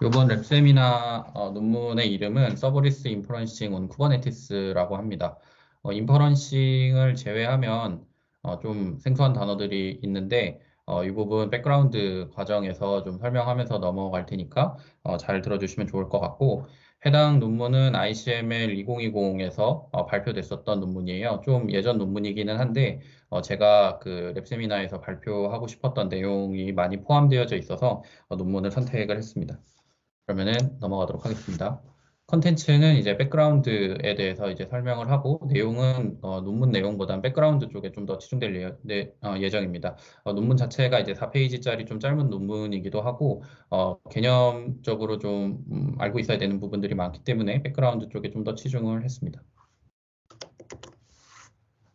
이번 랩 세미나 논문의 이름은 서버리스 인퍼런싱 온 쿠버네티스라고 합니다. 인퍼런싱을 제외하면 좀 생소한 단어들이 있는데 이 부분 백그라운드 과정에서 좀 설명하면서 넘어갈 테니까 잘 들어주시면 좋을 것 같고 해당 논문은 ICML 2020에서 발표됐었던 논문이에요. 좀 예전 논문이기는 한데 제가 그 랩 세미나에서 발표하고 싶었던 내용이 많이 포함되어져 있어서 논문을 선택을 했습니다. 그러면은 넘어가도록 하겠습니다. 컨텐츠는 이제 백그라운드에 대해서 이제 설명을 하고 내용은 논문 내용보단 백그라운드 쪽에 좀 더 치중될 예정입니다. 논문 자체가 이제 4페이지짜리 좀 짧은 논문이기도 하고 개념적으로 좀 알고 있어야 되는 부분들이 많기 때문에 백그라운드 쪽에 좀 더 치중을 했습니다.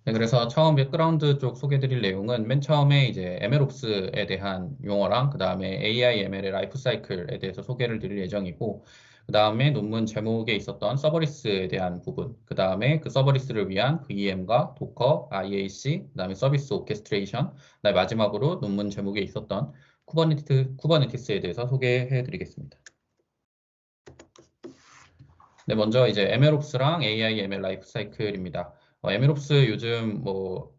네, 그래서 처음 백그라운드 쪽 소개드릴 내용은 맨 처음에 이제 MLOps에 대한 용어랑 그 다음에 AI ML의 라이프 사이클에 대해서 소개를 드릴 예정이고 그 다음에 논문 제목에 있었던 서버리스에 대한 부분 그 다음에 그 서버리스를 위한 VM과 도커, IAC, 그 다음에 서비스 오케스트레이션 그 다음에 마지막으로 논문 제목에 있었던 쿠버네티스에 대해서 소개해 드리겠습니다. 네, 먼저 이제 MLOps랑 AI ML 라이프 사이클입니다. MLOps 요즘 뭐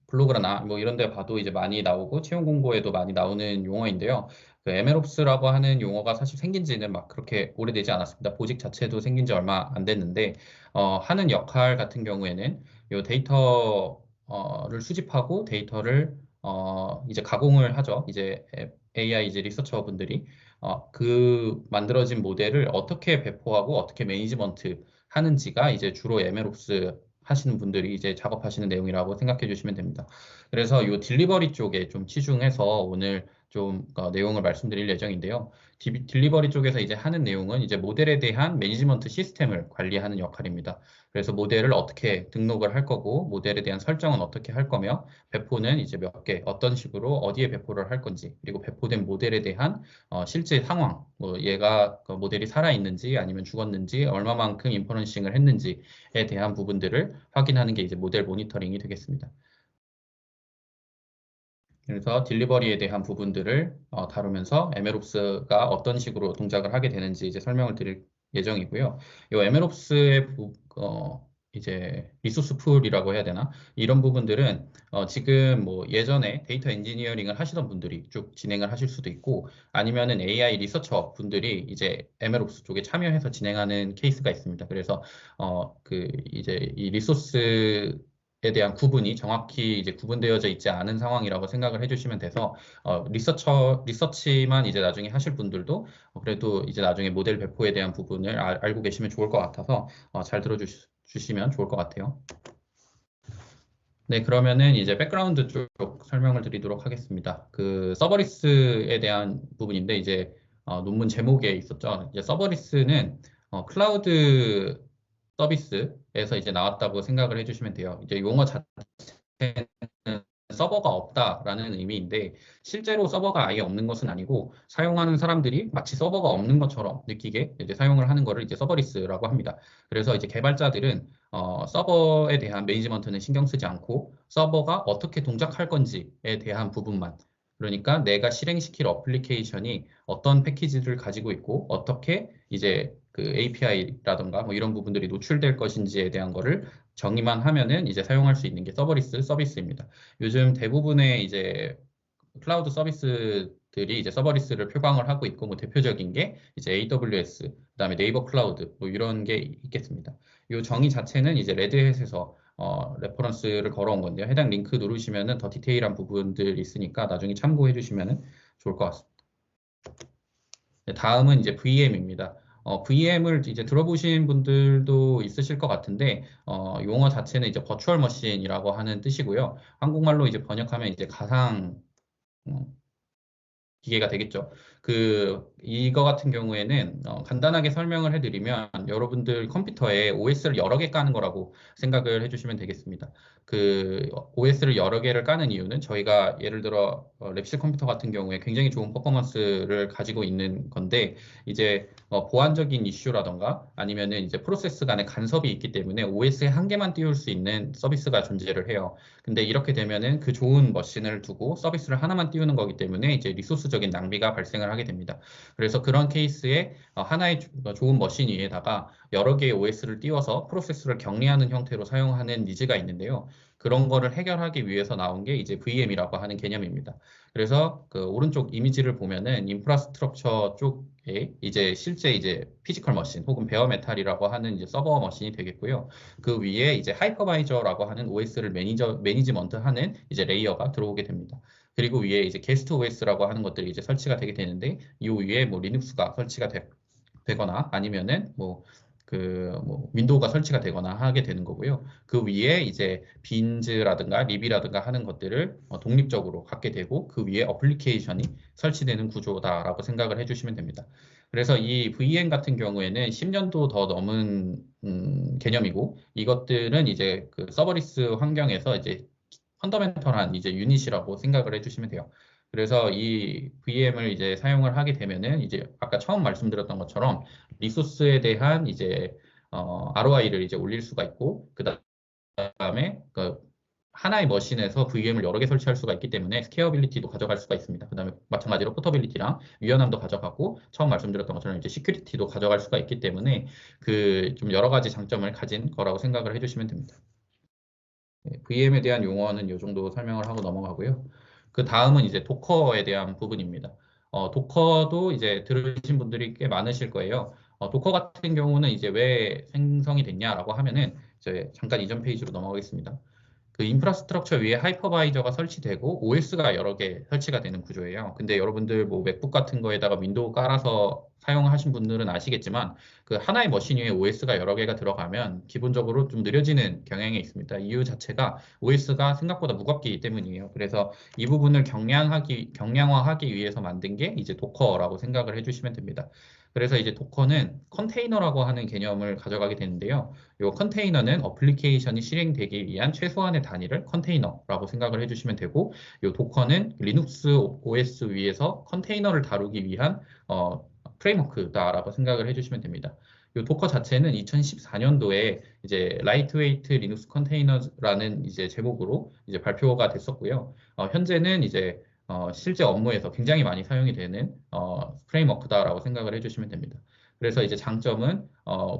블로그나 뭐 이런 데 봐도 이제 많이 나오고 채용 공고에도 많이 나오는 용어인데요. 그 MLOps라고 하는 용어가 사실 생긴 지는 막 그렇게 오래되지 않았습니다. 보직 자체도 생긴 지 얼마 안 됐는데 하는 역할 같은 경우에는 요 데이터를 수집하고 데이터를 이제 가공을 하죠. 이제 AI 이제 리서처 분들이 그 만들어진 모델을 어떻게 배포하고 어떻게 매니지먼트 하는지가 이제 주로 MLOps 하시는 분들이 이제 작업하시는 내용이라고 생각해 주시면 됩니다. 그래서 이 딜리버리 쪽에 좀 치중해서 오늘 좀 내용을 말씀드릴 예정인데요. 딜리버리 쪽에서 이제 하는 내용은 이제 모델에 대한 매니지먼트 시스템을 관리하는 역할입니다. 그래서 모델을 어떻게 등록을 할 거고 모델에 대한 설정은 어떻게 할 거며 배포는 이제 몇 개, 어떤 식으로 어디에 배포를 할 건지 그리고 배포된 모델에 대한 실제 상황, 뭐 얘가 그 모델이 살아있는지 아니면 죽었는지 얼마만큼 인퍼런싱을 했는지에 대한 부분들을 확인하는 게 이제 모델 모니터링이 되겠습니다. 그래서 딜리버리에 대한 부분들을 다루면서 MLOps가 어떤 식으로 동작을 하게 되는지 이제 설명을 드릴 예정이고요. 이 MLOps의 이제 리소스 풀이라고 해야 되나? 이런 부분들은 지금 뭐 예전에 데이터 엔지니어링을 하시던 분들이 쭉 진행을 하실 수도 있고 아니면은 AI 리서처 분들이 이제 MLOps 쪽에 참여해서 진행하는 케이스가 있습니다. 그래서 그 이제 이 리소스 에 대한 구분이 정확히 이제 구분되어져 있지 않은 상황이라고 생각을 해주시면 돼서 리서치만 이제 나중에 하실 분들도 그래도 이제 나중에 모델 배포에 대한 부분을 알고 계시면 좋을 것 같아서 잘 들어주시면 좋을 것 같아요. 네, 그러면은 이제 백그라운드 쪽 설명을 드리도록 하겠습니다. 그 서버리스에 대한 부분인데 이제 논문 제목에 있었죠. 이제 서버리스는 클라우드 서비스에서 이제 나왔다고 생각을 해주시면 돼요. 이제 용어 자체는 서버가 없다라는 의미인데 실제로 서버가 아예 없는 것은 아니고 사용하는 사람들이 마치 서버가 없는 것처럼 느끼게 이제 사용을 하는 거를 이제 서버리스라고 합니다. 그래서 이제 개발자들은 서버에 대한 매니지먼트는 신경 쓰지 않고 서버가 어떻게 동작할 건지에 대한 부분만 그러니까 내가 실행시킬 어플리케이션이 어떤 패키지를 가지고 있고 어떻게 이제 그 API라던가 뭐 이런 부분들이 노출될 것인지에 대한 거를 정의만 하면은 이제 사용할 수 있는 게 서버리스 서비스입니다. 요즘 대부분의 이제 클라우드 서비스들이 이제 서버리스를 표방을 하고 있고 뭐 대표적인 게 이제 AWS, 그다음에 네이버 클라우드 뭐 이런 게 있겠습니다. 이 정의 자체는 이제 레드햇에서 레퍼런스를 걸어온 건데요. 해당 링크 누르시면은 더 디테일한 부분들이 있으니까 나중에 참고해 주시면은 좋을 것 같습니다. 네, 다음은 이제 VM입니다. VM을 이제 들어보신 분들도 있으실 것 같은데, 용어 자체는 이제 버추얼 머신이라고 하는 뜻이고요. 한국말로 이제 번역하면 이제 가상 어, 기계가 되겠죠. 이거 같은 경우에는 간단하게 설명을 해드리면 여러분들 컴퓨터에 OS를 여러 개 까는 거라고 생각을 해주시면 되겠습니다. 그 OS를 여러 개를 까는 이유는 저희가 예를 들어 랩실 컴퓨터 같은 경우에 굉장히 좋은 퍼포먼스를 가지고 있는 건데 이제 보안적인 이슈라던가 아니면은 이제 프로세스 간의 간섭이 있기 때문에 OS에 한 개만 띄울 수 있는 서비스가 존재를 해요. 근데 이렇게 되면은 그 좋은 머신을 두고 서비스를 하나만 띄우는 거기 때문에 이제 리소스적인 낭비가 발생을 하게 하게 됩니다. 그래서 그런 케이스에 하나의 좋은 머신 위에다가 여러 개의 OS를 띄워서 프로세스를 격리하는 형태로 사용하는 니즈가 있는데요. 그런 거를 해결하기 위해서 나온 게 이제 VM이라고 하는 개념입니다. 그래서 그 오른쪽 이미지를 보면은 인프라스트럭처 쪽에 이제 실제 이제 피지컬 머신 혹은 베어메탈이라고 하는 이제 서버 머신이 되겠고요. 그 위에 이제 하이퍼바이저라고 하는 OS를 매니지먼트하는 이제 레이어가 들어오게 됩니다. 그리고 위에 이제 게스트 OS라고 하는 것들이 이제 설치가 되게 되는데 이 위에 뭐 리눅스가 설치가 되거나 아니면은 뭐 윈도우가 설치가 되거나 하게 되는 거고요. 그 위에 이제 빈즈라든가 립이라든가 하는 것들을 독립적으로 갖게 되고 그 위에 어플리케이션이 설치되는 구조다라고 생각을 해주시면 됩니다. 그래서 이 VM 같은 경우에는 10년도 더 넘은 개념이고 이것들은 이제 그 서버리스 환경에서 이제 펀더멘털한 이제 유닛이라고 생각을 해주시면 돼요. 그래서 이 VM을 이제 사용을 하게 되면은 이제 아까 처음 말씀드렸던 것처럼 리소스에 대한 이제 ROI를 이제 올릴 수가 있고 그다음에 그 하나의 머신에서 VM을 여러 개 설치할 수가 있기 때문에 스케어빌리티도 가져갈 수가 있습니다. 그다음에 마찬가지로 포터빌리티랑 유연함도 가져가고 처음 말씀드렸던 것처럼 이제 시큐리티도 가져갈 수가 있기 때문에 그 좀 여러 가지 장점을 가진 거라고 생각을 해주시면 됩니다. VM에 대한 용어는 이 정도 설명을 하고 넘어가고요. 그 다음은 이제 도커에 대한 부분입니다. 도커도 이제 들으신 분들이 꽤 많으실 거예요. 도커 같은 경우는 이제 왜 생성이 됐냐라고 하면은 이제 잠깐 이전 페이지로 넘어가겠습니다. 그 인프라스트럭처 위에 하이퍼바이저가 설치되고 OS가 여러 개 설치가 되는 구조예요. 근데 여러분들 뭐 맥북 같은 거에다가 윈도우 깔아서 사용하신 분들은 아시겠지만 그 하나의 머신 위에 OS가 여러 개가 들어가면 기본적으로 좀 느려지는 경향이 있습니다. 이유 자체가 OS가 생각보다 무겁기 때문이에요. 그래서 이 부분을 경량화하기 위해서 만든 게 이제 도커라고 생각을 해주시면 됩니다. 그래서 이제 도커는 컨테이너라고 하는 개념을 가져가게 되는데요. 이 컨테이너는 어플리케이션이 실행되기 위한 최소한의 단위를 컨테이너라고 생각을 해주시면 되고, 이 도커는 리눅스 OS 위에서 컨테이너를 다루기 위한 프레임워크다라고 생각을 해주시면 됩니다. 이 도커 자체는 2014년도에 이제 라이트웨이트 리눅스 컨테이너라는 이제 제목으로 이제 발표가 됐었고요. 현재는 이제 실제 업무에서 굉장히 많이 사용이 되는 프레임워크다라고 생각을 해주시면 됩니다. 그래서 이제 장점은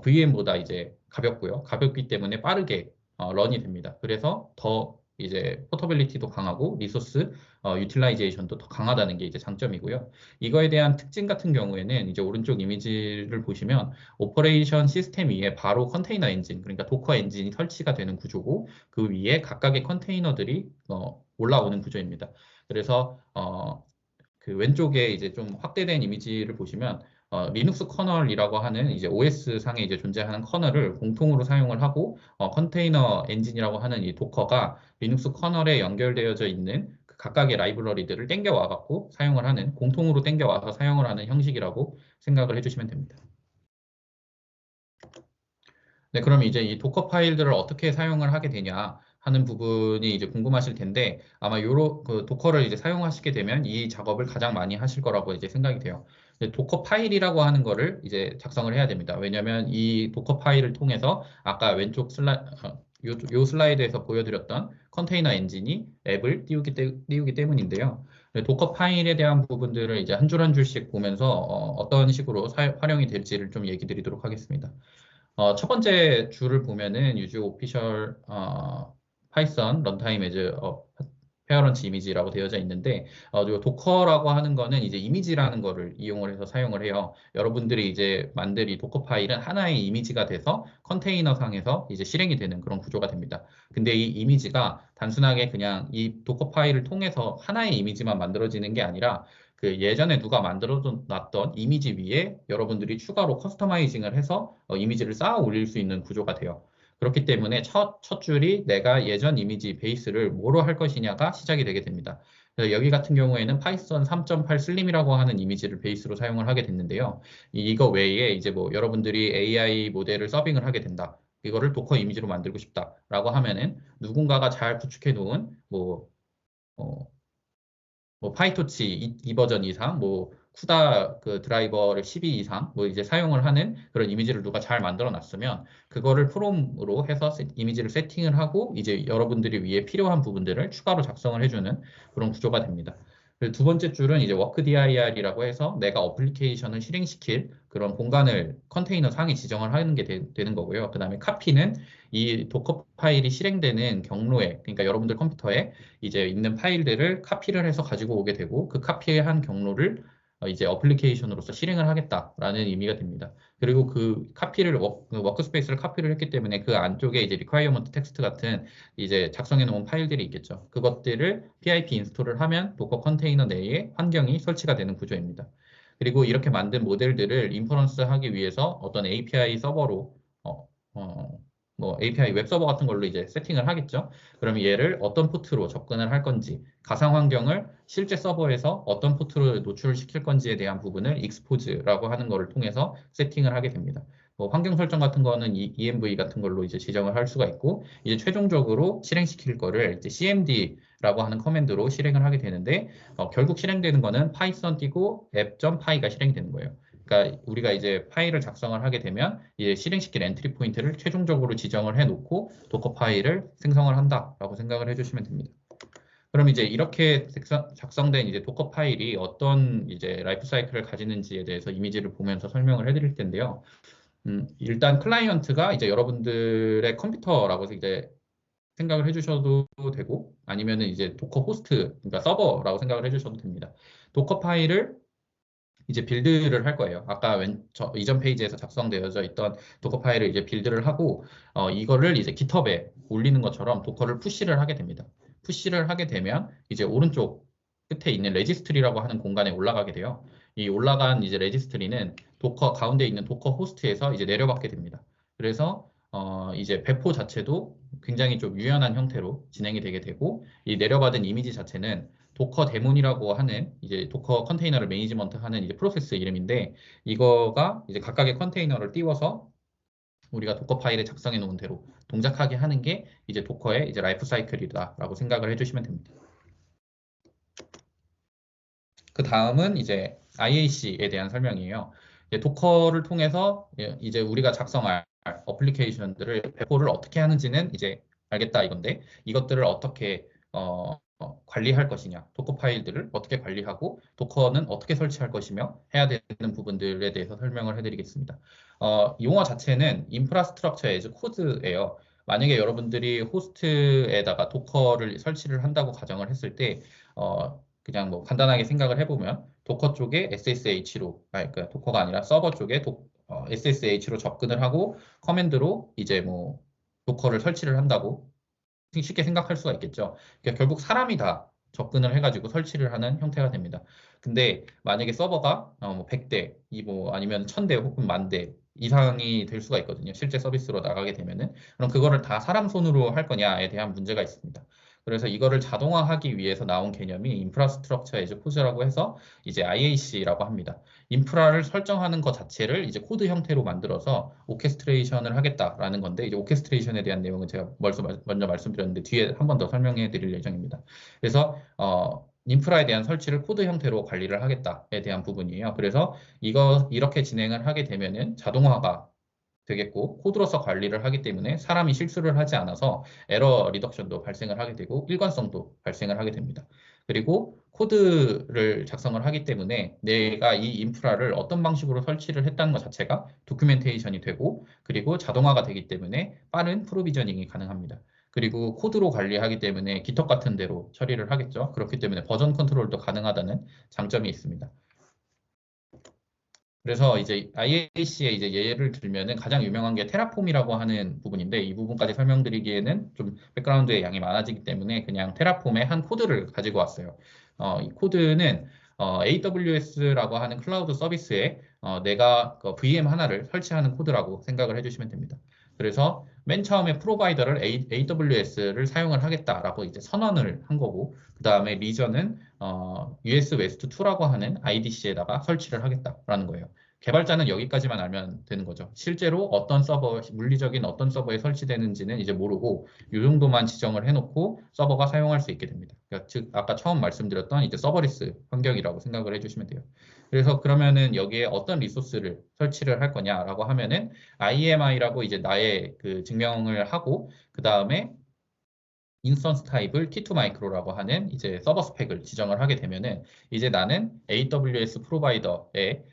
VM보다 이제 가볍고요. 가볍기 때문에 빠르게 런이 됩니다. 그래서 더 이제 포터빌리티도 강하고 리소스 유틸라이제이션도 더 강하다는 게 이제 장점이고요. 이거에 대한 특징 같은 경우에는 이제 오른쪽 이미지를 보시면 오퍼레이션 시스템 위에 바로 컨테이너 엔진, 그러니까 도커 엔진이 설치가 되는 구조고 그 위에 각각의 컨테이너들이 올라오는 구조입니다. 그래서 그 왼쪽에 이제 좀 확대된 이미지를 보시면 리눅스 커널이라고 하는 이제 OS 상에 이제 존재하는 커널을 공통으로 사용을 하고 컨테이너 엔진이라고 하는 이 도커가 리눅스 커널에 연결되어져 있는 그 각각의 라이브러리들을 땡겨와 갖고 사용을 하는 공통으로 땡겨와서 사용을 하는 형식이라고 생각을 해주시면 됩니다. 네, 그럼 이제 이 도커 파일들을 어떻게 사용을 하게 되냐 하는 부분이 이제 궁금하실 텐데 아마 그 도커를 이제 사용하시게 되면 이 작업을 가장 많이 하실 거라고 이제 생각이 돼요. 도커 파일이라고 하는 거를 이제 작성을 해야 됩니다. 왜냐하면 이 도커 파일을 통해서 아까 왼쪽 요 슬라이드에서 보여드렸던 컨테이너 엔진이 앱을 띄우기 때문인데요. 도커 파일에 대한 부분들을 이제 한 줄 한 줄씩 보면서 어떤 식으로 활용이 될지를 좀 얘기 드리도록 하겠습니다. 첫 번째 줄을 보면은 유즈 오피셜 파이썬 런타임 에즈 페어런트 이미지라고 되어져 있는데 요 도커라고 하는 거는 이제 이미지라는 거를 이용을 해서 사용을 해요. 여러분들이 이제 만들 이 도커 파일은 하나의 이미지가 돼서 컨테이너 상에서 이제 실행이 되는 그런 구조가 됩니다. 근데 이 이미지가 단순하게 그냥 이 도커 파일을 통해서 하나의 이미지만 만들어지는 게 아니라 그 예전에 누가 만들어 놨던 이미지 위에 여러분들이 추가로 커스터마이징을 해서 이미지를 쌓아 올릴 수 있는 구조가 돼요. 그렇기 때문에 첫 줄이 내가 예전 이미지 베이스를 뭐로 할 것이냐가 시작이 되게 됩니다. 여기 같은 경우에는 파이썬 3.8 슬림이라고 하는 이미지를 베이스로 사용을 하게 됐는데요. 이거 외에 이제 뭐 여러분들이 AI 모델을 서빙을 하게 된다. 이거를 도커 이미지로 만들고 싶다라고 하면은 누군가가 잘 구축해 놓은 어, 뭐 파이토치 2 버전 이상, 뭐 쿠다 그 드라이버를 12 이상, 뭐 이제 사용을 하는 그런 이미지를 누가 잘 만들어 놨으면 그거를 프롬으로 해서 이미지를 세팅을 하고 이제 여러분들이 위에 필요한 부분들을 추가로 작성을 해주는 그런 구조가 됩니다. 그리고 두 번째 줄은 이제 workdir이라고 해서 내가 어플리케이션을 실행시킬 그런 공간을 컨테이너 상에 지정을 하는 게 되는 거고요. 그 다음에 카피는 이 도커 파일이 실행되는 경로에, 그러니까 여러분들 컴퓨터에 이제 있는 파일들을 카피를 해서 가지고 오게 되고 그 카피한 경로를 이제 어플리케이션으로서 실행을 하겠다라는 의미가 됩니다. 그리고 그 카피를 워크스페이스를 카피를 했기 때문에 그 안쪽에 이제 requirement 텍스트 같은 이제 작성해 놓은 파일들이 있겠죠. 그것들을 pip 인스톨을 하면 도커 컨테이너 내에 환경이 설치가 되는 구조입니다. 그리고 이렇게 만든 모델들을 인퍼런스 하기 위해서 어떤 API 서버로 어, 어, 뭐 API 웹 서버 같은 걸로 이제 세팅을 하겠죠. 그럼 얘를 어떤 포트로 접근을 할 건지, 가상 환경을 실제 서버에서 어떤 포트로 노출을 시킬 건지에 대한 부분을 익스포즈라고 하는 것을 통해서 세팅을 하게 됩니다. 뭐 환경 설정 같은 거는 ENV 같은 걸로 이제 지정을 할 수가 있고, 이제 최종적으로 실행시킬 거를 이제 cmd라고 하는 커맨드로 실행을 하게 되는데, 결국 실행되는 거는 파이썬 띄고 app.py가 실행되는 거예요. 그러니까 우리가 이제 파일을 작성을 하게 되면 이제 실행시킬 엔트리 포인트를 최종적으로 지정을 해놓고 도커 파일을 생성을 한다라고 생각을 해주시면 됩니다. 그럼 이제 이렇게 작성된 이제 도커 파일이 어떤 이제 라이프 사이클을 가지는지에 대해서 이미지를 보면서 설명을 해드릴 텐데요. 일단 클라이언트가 이제 여러분들의 컴퓨터라고 이제 생각을 해주셔도 되고 아니면은 이제 도커 호스트, 그러니까 서버라고 생각을 해주셔도 됩니다. 도커 파일을 이제 빌드를 할 거예요. 아까 이전 페이지에서 작성되어져 있던 도커 파일을 이제 빌드를 하고 이거를 이제 깃허브에 올리는 것처럼 도커를 푸시를 하게 됩니다. 푸시를 하게 되면 이제 오른쪽 끝에 있는 레지스트리라고 하는 공간에 올라가게 돼요. 이 올라간 이제 레지스트리는 도커 가운데 있는 도커 호스트에서 이제 내려받게 됩니다. 그래서 이제 배포 자체도 굉장히 좀 유연한 형태로 진행이 되게 되고 이 내려받은 이미지 자체는 도커 데몬이라고 하는 이제 도커 컨테이너를 매니지먼트 하는 이제 프로세스 이름인데 이거가 이제 각각의 컨테이너를 띄워서 우리가 도커 파일에 작성해 놓은 대로 동작하게 하는 게 이제 도커의 이제 라이프 사이클이다라고 생각을 해주시면 됩니다. 그 다음은 이제 IAC에 대한 설명이에요. 도커를 통해서 이제 우리가 작성할 어플리케이션들을 배포를 어떻게 하는지는 이제 알겠다 이건데 이것들을 어떻게 관리할 것이냐, 도커 파일들을 어떻게 관리하고 도커는 어떻게 설치할 것이며 해야 되는 부분들에 대해서 설명을 해드리겠습니다. 용어 자체는 인프라스트럭처 에즈 코드예요. 만약에 여러분들이 호스트에다가 도커를 설치를 한다고 가정을 했을 때 그냥 뭐 간단하게 생각을 해보면 도커 쪽에 SSH로, 그러니까 도커가 아니라 서버 쪽에 SSH로 접근을 하고 커맨드로 이제 뭐 도커를 설치를 한다고 쉽게 생각할 수가 있겠죠. 그러니까 결국 사람이 다 접근을 해가지고 설치를 하는 형태가 됩니다. 근데 만약에 서버가 뭐 100대, 뭐 아니면 1000대 혹은 10,000대 이상이 될 수가 있거든요. 실제 서비스로 나가게 되면은. 그럼 그거를 다 사람 손으로 할 거냐에 대한 문제가 있습니다. 그래서 이거를 자동화하기 위해서 나온 개념이 인프라스트럭처 에즈 코드라고 해서 이제 IAC라고 합니다. 인프라를 설정하는 것 자체를 이제 코드 형태로 만들어서 오케스트레이션을 하겠다라는 건데 이제 오케스트레이션에 대한 내용은 제가 먼저 말씀드렸는데 뒤에 한 번 더 설명해 드릴 예정입니다. 그래서 인프라에 대한 설치를 코드 형태로 관리를 하겠다에 대한 부분이에요. 그래서 이렇게 진행을 하게 되면은 자동화가 되겠고 코드로서 관리를 하기 때문에 사람이 실수를 하지 않아서 에러 리덕션도 발생을 하게 되고 일관성도 발생을 하게 됩니다. 그리고 코드를 작성을 하기 때문에 내가 이 인프라를 어떤 방식으로 설치를 했다는 것 자체가 도큐멘테이션이 되고 그리고 자동화가 되기 때문에 빠른 프로비저닝이 가능합니다. 그리고 코드로 관리하기 때문에 GitHub 같은 데로 처리를 하겠죠. 그렇기 때문에 버전 컨트롤도 가능하다는 장점이 있습니다. 그래서 이제 IAC의 이제 예를 들면은 가장 유명한 게 테라폼이라고 하는 부분인데 이 부분까지 설명드리기에는 좀 백그라운드의 양이 많아지기 때문에 그냥 테라폼의 한 코드를 가지고 왔어요. 이 코드는 AWS라고 하는 클라우드 서비스에 내가 그 VM 하나를 설치하는 코드라고 생각을 해주시면 됩니다. 그래서 맨 처음에 프로바이더를 AWS를 사용을 하겠다라고 이제 선언을 한 거고 그 다음에 리전은 US 웨스트 2라고 하는 IDC에다가 설치를 하겠다라는 거예요. 개발자는 여기까지만 알면 되는 거죠. 실제로 어떤 서버, 물리적인 어떤 서버에 설치되는지는 이제 모르고 이 정도만 지정을 해놓고 서버가 사용할 수 있게 됩니다. 그러니까 즉 아까 처음 말씀드렸던 이제 서버리스 환경이라고 생각을 해주시면 돼요. 그래서 그러면은 여기에 어떤 리소스를 설치를 할 거냐라고 하면은 IMI라고 이제 나의 그 증명을 하고 그 다음에 인스턴스 타입을 T2 마이크로라고 하는 이제 서버 스펙을 지정을 하게 되면은 이제 나는 AWS 프로바이더의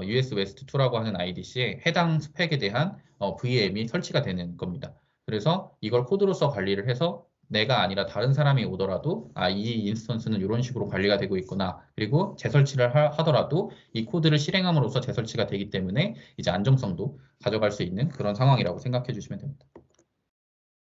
US West 2라고 하는 IDC에 해당 스펙에 대한 VM이 설치가 되는 겁니다. 그래서 이걸 코드로서 관리를 해서 내가 아니라 다른 사람이 오더라도 이 인스턴스는 이런 식으로 관리가 되고 있구나. 그리고 재설치를 하더라도 이 코드를 실행함으로써 재설치가 되기 때문에 이제 안정성도 가져갈 수 있는 그런 상황이라고 생각해 주시면 됩니다.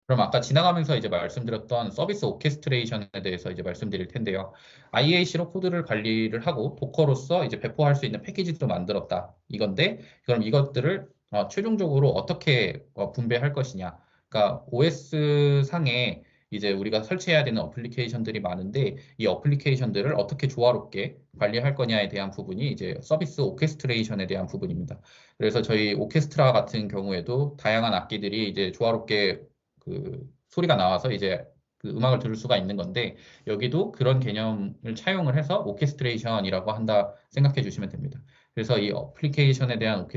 그럼 아까 지나가면서 이제 말씀드렸던 서비스 오케스트레이션에 대해서 이제 말씀드릴 텐데요. IAC로 코드를 관리를 하고 도커로서 이제 배포할 수 있는 패키지도 만들었다. 이건데, 그럼 이것들을 최종적으로 어떻게 분배할 것이냐. 그러니까 OS 상에 이제 우리가 설치해야 되는 어플리케이션들이 많은데 이 어플리케이션들을 어떻게 조화롭게 관리할 거냐에 대한 부분이 이제 서비스 오케스트레이션에 대한 부분입니다. 그래서 저희 오케스트라 같은 경우에도 다양한 악기들이 이제 조화롭게 그 소리가 나와서 이제 그 음악을 들을 수가 있는 건데 여기도 그런 개념을 차용을 해서 오케스트레이션이라고 한다 생각해 주시면 됩니다. 그래서 이 어플리케이션에 대한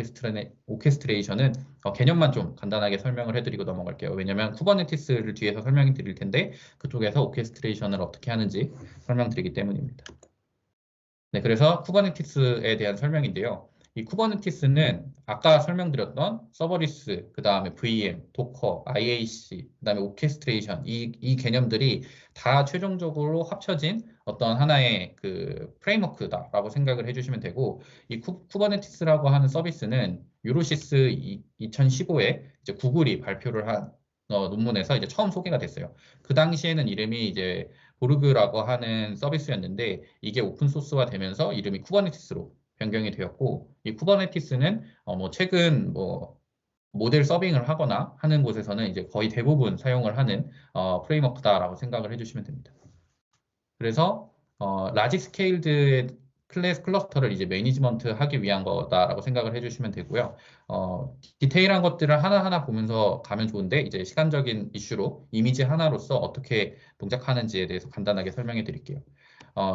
오케스트레이션은 개념만 좀 간단하게 설명을 해드리고 넘어갈게요. 왜냐하면 쿠버네티스를 뒤에서 설명해 드릴 텐데 그쪽에서 오케스트레이션을 어떻게 하는지 설명드리기 때문입니다. 네, 그래서 쿠버네티스에 대한 설명인데요. 이 쿠버네티스는 아까 설명드렸던 서버리스, 그 다음에 VM, 도커, IAC, 그 다음에 오케스트레이션, 이 개념들이 다 최종적으로 합쳐진 어떤 하나의 그 프레임워크다라고 생각을 해주시면 되고, 이 쿠버네티스라고 하는 서비스는 유로시스 2015에 이제 구글이 발표를 한 논문에서 이제 처음 소개가 됐어요. 그 당시에는 이름이 이제 보르그라고 하는 서비스였는데 이게 오픈 소스화 되면서 이름이 쿠버네티스로 변경이 되었고 이 쿠버네티스는 뭐 최근 뭐 모델 서빙을 하거나 하는 곳에서는 이제 거의 대부분 사용을 하는 프레임워크다라고 생각을 해주시면 됩니다. 그래서 라지 스케일드의 클러스터를 이제 매니지먼트 하기 위한 거다라고 생각을 해주시면 되고요. 디테일한 것들을 하나하나 보면서 가면 좋은데 이제 시간적인 이슈로 이미지 하나로서 어떻게 동작하는지에 대해서 간단하게 설명해 드릴게요.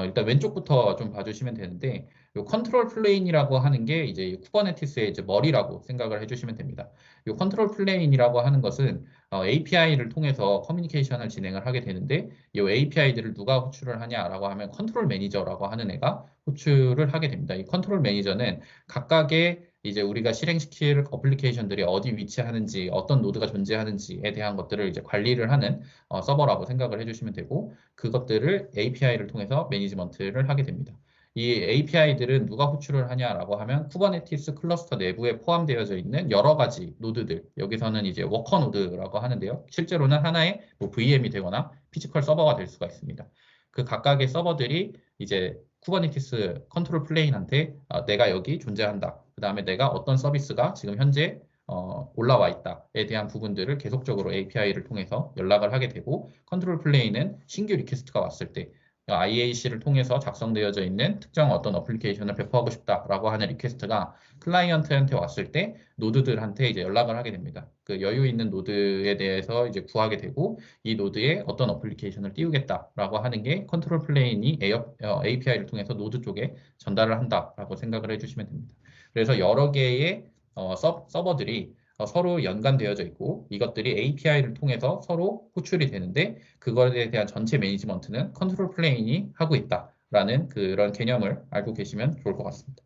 일단 왼쪽부터 좀 봐주시면 되는데 이 컨트롤 플레인이라고 하는 게 이제 쿠버네티스의 이제 머리라고 생각을 해주시면 됩니다. 이 컨트롤 플레인이라고 하는 것은 API를 통해서 커뮤니케이션을 진행을 하게 되는데 이 API들을 누가 호출을 하냐라고 하면 컨트롤 매니저라고 하는 애가 호출을 하게 됩니다. 이 컨트롤 매니저는 각각의 이제 우리가 실행시킬 어플리케이션들이 어디 위치하는지, 어떤 노드가 존재하는지에 대한 것들을 이제 관리를 하는 서버라고 생각을 해주시면 되고, 그것들을 API를 통해서 매니지먼트를 하게 됩니다. 이 API들은 누가 호출을 하냐라고 하면 쿠버네티스 클러스터 내부에 포함되어져 있는 여러 가지 노드들, 여기서는 이제 워커 노드라고 하는데요. 실제로는 하나의 뭐 VM이 되거나 피지컬 서버가 될 수가 있습니다. 그 각각의 서버들이 이제 쿠버네티스 컨트롤 플레인한테 내가 여기 존재한다. 그 다음에 내가 어떤 서비스가 지금 현재 올라와 있다에 대한 부분들을 계속적으로 API를 통해서 연락을 하게 되고 컨트롤 플레인은 신규 리퀘스트가 왔을 때 IAC를 통해서 작성되어져 있는 특정 어떤 어플리케이션을 배포하고 싶다라고 하는 리퀘스트가 클라이언트한테 왔을 때 노드들한테 이제 연락을 하게 됩니다. 그 여유 있는 노드에 대해서 이제 구하게 되고 이 노드에 어떤 어플리케이션을 띄우겠다라고 하는 게 컨트롤 플레인이 API를 통해서 노드 쪽에 전달을 한다라고 생각을 해주시면 됩니다. 그래서 여러 개의 서버들이 서로 연관되어져 있고 이것들이 API를 통해서 서로 호출이 되는데 그것에 대한 전체 매니지먼트는 컨트롤 플레인이 하고 있다라는 그런 개념을 알고 계시면 좋을 것 같습니다.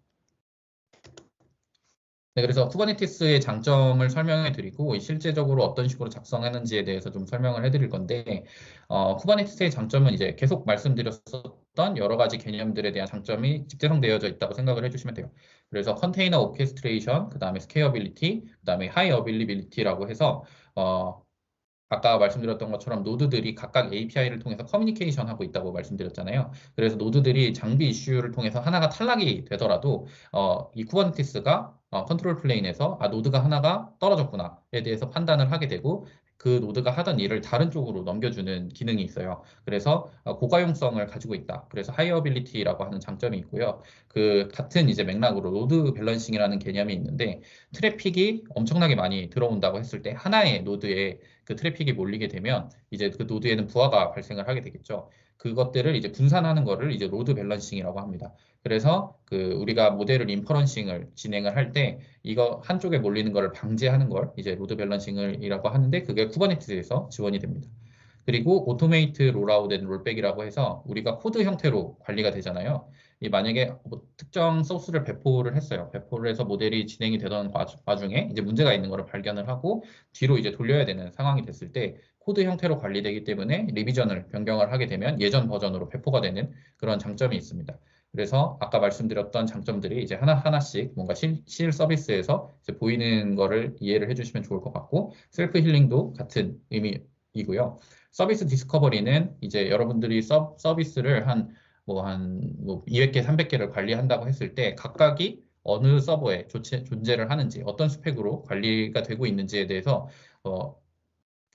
네, 그래서 쿠버네티스의 장점을 설명해 드리고 실제적으로 어떤 식으로 작성하는지에 대해서 좀 설명을 해 드릴 건데 쿠버네티스의 장점은 이제 계속 말씀드렸었던 여러 가지 개념들에 대한 장점이 직재성되어져 있다고 생각을 해주시면 돼요. 그래서 컨테이너 오케스트레이션, 그 다음에 스케일러빌리티, 그 다음에 하이 어빌리빌리티라고 해서 아까 말씀드렸던 것처럼 노드들이 각각 API를 통해서 커뮤니케이션 하고 있다고 말씀드렸잖아요. 그래서 노드들이 장비 이슈를 통해서 하나가 탈락이 되더라도 이 쿠버네티스가 컨트롤 플레인에서 노드가 하나가 떨어졌구나에 대해서 판단을 하게 되고 그 노드가 하던 일을 다른 쪽으로 넘겨주는 기능이 있어요. 그래서 고가용성을 가지고 있다. 그래서 하이어빌리티라고 하는 장점이 있고요. 그 같은 이제 맥락으로 로드 밸런싱이라는 개념이 있는데 트래픽이 엄청나게 많이 들어온다고 했을 때 하나의 노드에 그 트래픽이 몰리게 되면 이제 그 노드에는 부하가 발생을 하게 되겠죠. 그것들을 이제 분산하는 거를 이제 로드 밸런싱이라고 합니다. 그래서 그 우리가 모델을 인퍼런싱을 진행을 할 때 이거 한쪽에 몰리는 거를 방지하는 걸 이제 로드 밸런싱이라고 하는데 그게 쿠버네티스에서 지원이 됩니다. 그리고 오토메이트 롤아웃 앤 롤백이라고 해서 우리가 코드 형태로 관리가 되잖아요. 만약에 뭐 특정 소스를 배포를 했어요. 배포를 해서 모델이 진행이 되던 와중에 이제 문제가 있는 것을 발견을 하고 뒤로 이제 돌려야 되는 상황이 됐을 때 코드 형태로 관리되기 때문에 리비전을 변경을 하게 되면 예전 버전으로 배포가 되는 그런 장점이 있습니다. 그래서 아까 말씀드렸던 장점들이 이제 하나하나씩 뭔가 실 서비스에서 이제 보이는 거를 이해를 해주시면 좋을 것 같고, 셀프 힐링도 같은 의미이고요. 서비스 디스커버리는 이제 여러분들이 서비스를 뭐 200개, 300개를 관리한다고 했을 때 각각이 어느 서버에 존재를 하는지, 어떤 스펙으로 관리가 되고 있는지에 대해서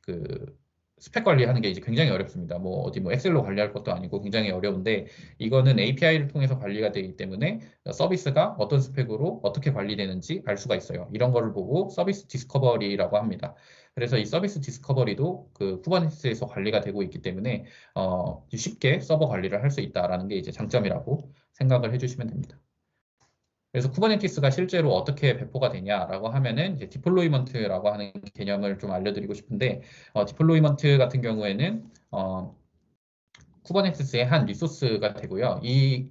그 스펙 관리하는 게 이제 굉장히 어렵습니다. 뭐 어디 뭐 엑셀로 관리할 것도 아니고 굉장히 어려운데, 이거는 API를 통해서 관리가 되기 때문에 서비스가 어떤 스펙으로 어떻게 관리되는지 알 수가 있어요. 이런 거를 보고 서비스 디스커버리라고 합니다. 그래서 이 서비스 디스커버리도 그 쿠버네티스에서 관리가 되고 있기 때문에 쉽게 서버 관리를 할 수 있다라는 게 이제 장점이라고 생각을 해주시면 됩니다. 그래서 쿠버네티스가 실제로 어떻게 배포가 되냐라고 하면은 이제 디플로이먼트라고 하는 개념을 좀 알려드리고 싶은데, 디플로이먼트 같은 경우에는 쿠버네티스의 한 리소스가 되고요. 이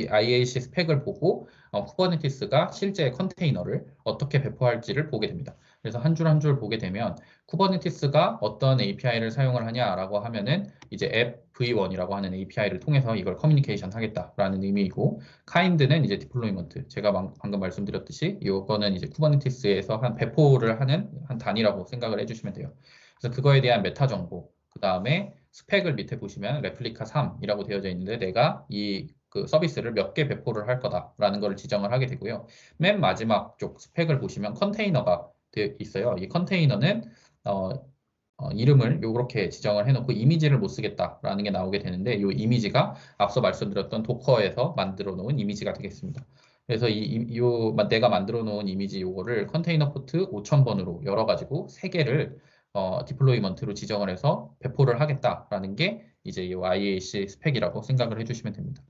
IAC 스펙을 보고 쿠버네티스가 실제 컨테이너를 어떻게 배포할지를 보게 됩니다. 그래서 한 줄 한 줄 보게 되면 쿠버네티스가 어떤 API를 사용을 하냐라고 하면은 이제 앱 v1이라고 하는 API를 통해서 이걸 커뮤니케이션 하겠다라는 의미이고, kind는 이제 디플로이먼트. 제가 방금 말씀드렸듯이 이거는 이제 쿠버네티스에서 한 배포를 하는 한 단위라고 생각을 해주시면 돼요. 그래서 그거에 대한 메타 정보, 그 다음에 스펙을 밑에 보시면 레플리카 3이라고 되어져 있는데 내가 그 서비스를 몇 개 배포를 할 거다라는 걸 지정을 하게 되고요. 맨 마지막 쪽 스펙을 보시면 컨테이너가 되어 있어요. 이 컨테이너는 어, 이름을 이렇게 지정을 해놓고 이미지를 못 쓰겠다라는 게 나오게 되는데, 이 이미지가 앞서 말씀드렸던 도커에서 만들어 놓은 이미지가 되겠습니다. 그래서 내가 만들어 놓은 이미지 요거를 컨테이너 포트 5000번으로 열어가지고 3개를 디플로이먼트로 지정을 해서 배포를 하겠다라는 게 이제 이 IAC 스펙이라고 생각을 해주시면 됩니다.